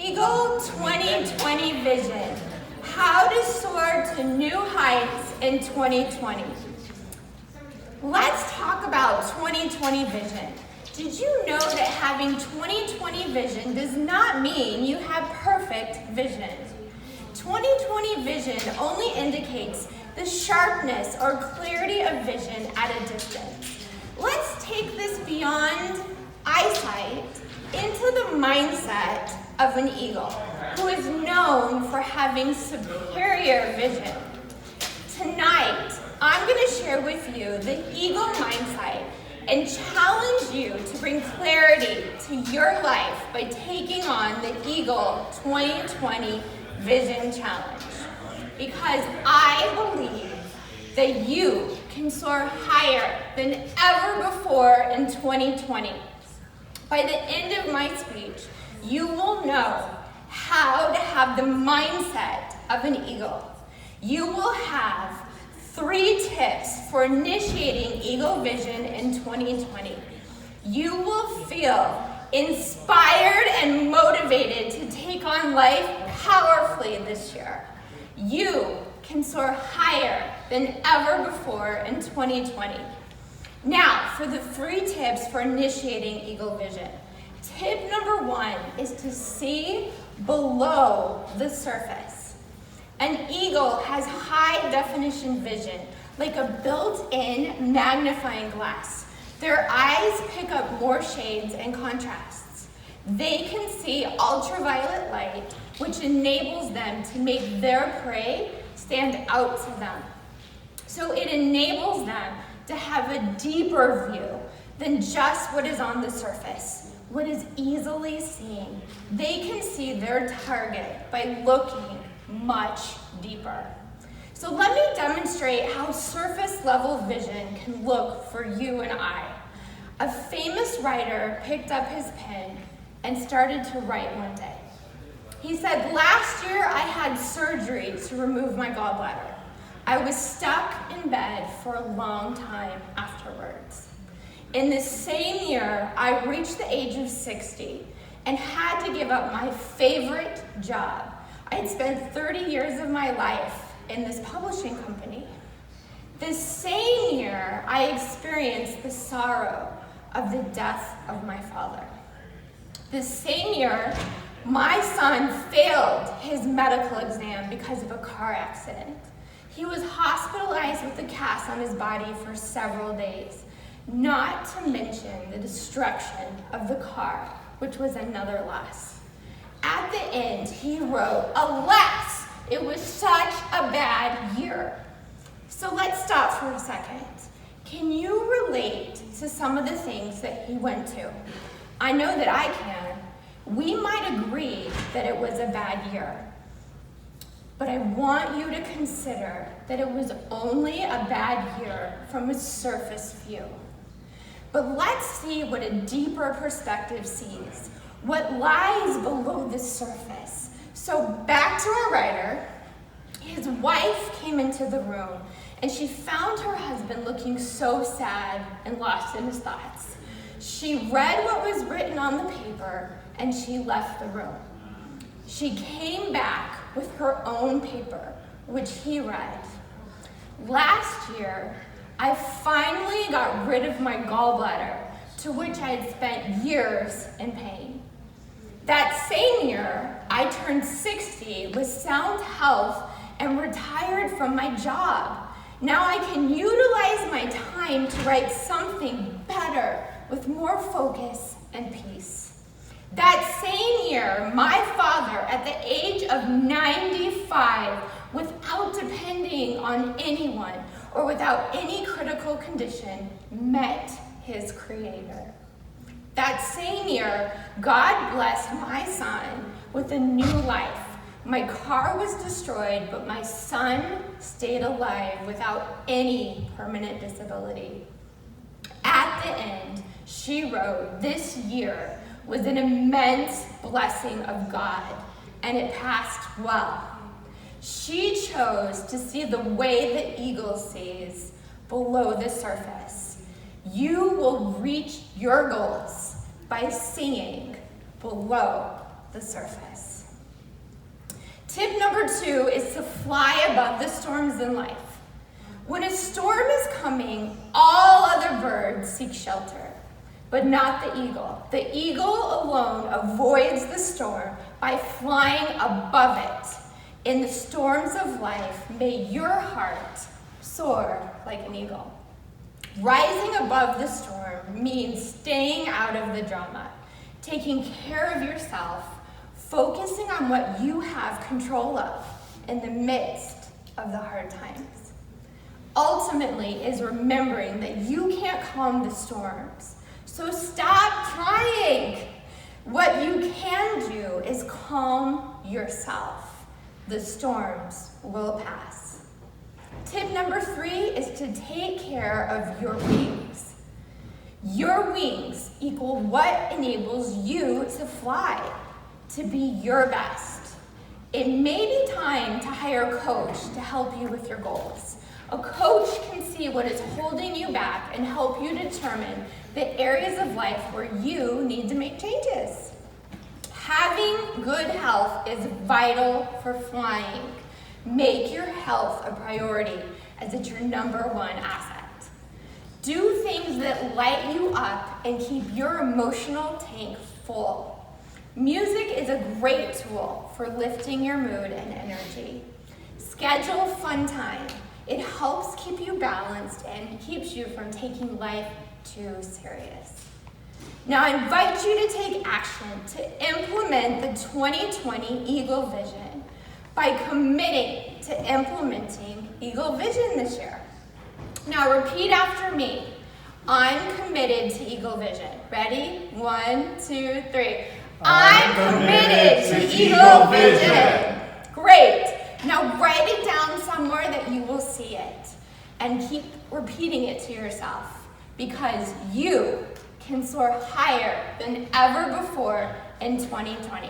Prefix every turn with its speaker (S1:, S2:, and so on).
S1: Eagle 2020 vision. How to soar to new heights in 2020. Let's talk about 2020 vision. Did you know that having 2020 vision does not mean you have perfect vision? 2020 vision only indicates the sharpness or clarity of vision at a distance. Let's take this beyond eyesight into the mindset of an eagle who is known for having superior vision. Tonight, I'm going to share with you the eagle mindset and challenge you to bring clarity to your life by taking on the Eagle 2020 Vision Challenge. Because I believe that you can soar higher than ever before in 2020. By the end of my speech, you will know how to have the mindset of an eagle. You will have 3 tips for initiating eagle vision in 2020. You will feel inspired and motivated to take on life powerfully this year. You can soar higher than ever before in 2020. Now, for the 3 tips for initiating eagle vision. Tip number 1 is to see below the surface. An eagle has high definition vision, like a built-in magnifying glass. Their eyes pick up more shades and contrasts. They can see ultraviolet light, which enables them to make their prey stand out to them. So it enables them to have a deeper view than just what is on the surface, what is easily seen. They can see their target by looking much deeper. So let me demonstrate how surface level vision can look for you and I. A famous writer picked up his pen and started to write one day. He said, "Last year I had surgery to remove my gallbladder. I was stuck in bed for a long time afterwards. In the same year, I reached the age of 60 and had to give up my favorite job. I had spent 30 years of my life in this publishing company. This same year, I experienced the sorrow of the death of my father. This same year, my son failed his medical exam because of a car accident. He was hospitalized with a cast on his body for several days, not to mention the destruction of the car, which was another loss. At the end, he wrote, 'Alas, it was such a bad year.'" So let's stop for a second. Can you relate to some of the things that he went to? I know that I can. We might agree that it was a bad year, but I want you to consider that it was only a bad year from a surface view. But let's see what a deeper perspective sees, what lies below the surface. So back to our writer. His wife came into the room and she found her husband looking so sad and lost in his thoughts. She read what was written on the paper and she left the room. She came back with her own paper, which he read. "Last year, I finally got rid of my gallbladder, to which I had spent years in pain. That same year, I turned 60 with sound health and retired from my job. Now I can utilize my time to write something better with more focus and peace. That same year, my father, at the age of 95, without depending on anyone or without any critical condition, met his Creator. That same year, God blessed my son with a new life. My car was destroyed, but my son stayed alive without any permanent disability." At the end, she wrote, "This year was an immense blessing of God, and it passed well." She chose to see the way the eagle sees, below the surface. You will reach your goals by seeing below the surface. Tip number 2 is to fly above the storms in life. When a storm is coming, all other birds seek shelter, but not the eagle. The eagle alone avoids the storm by flying above it. In the storms of life, may your heart soar like an eagle. Rising above the storm means staying out of the drama, taking care of yourself, focusing on what you have control of in the midst of the hard times. Ultimately is remembering that you can't calm the storms. So stop trying. What you can do is calm yourself. The storms will pass. Tip number 3 is to take care of your wings. Your wings equal what enables you to fly, to be your best. It may be time to hire a coach to help you with your goals. A coach can see what is holding you back and help you determine the areas of life where you need to make changes. Having good health is vital for flying. Make your health a priority as it's your number 1 asset. Do things that light you up and keep your emotional tank full. Music is a great tool for lifting your mood and energy. Schedule fun time. It helps keep you balanced and keeps you from taking life too serious. Now I invite you to take action to implement the 2020 Eagle Vision by committing to implementing Eagle Vision this year. Now repeat after me. I'm committed to Eagle Vision. Ready? 1, 2, 3. I'm committed to Eagle Vision. Great. Now write it down somewhere that you will see it and keep repeating it to yourself because you can soar higher than ever before in 2020.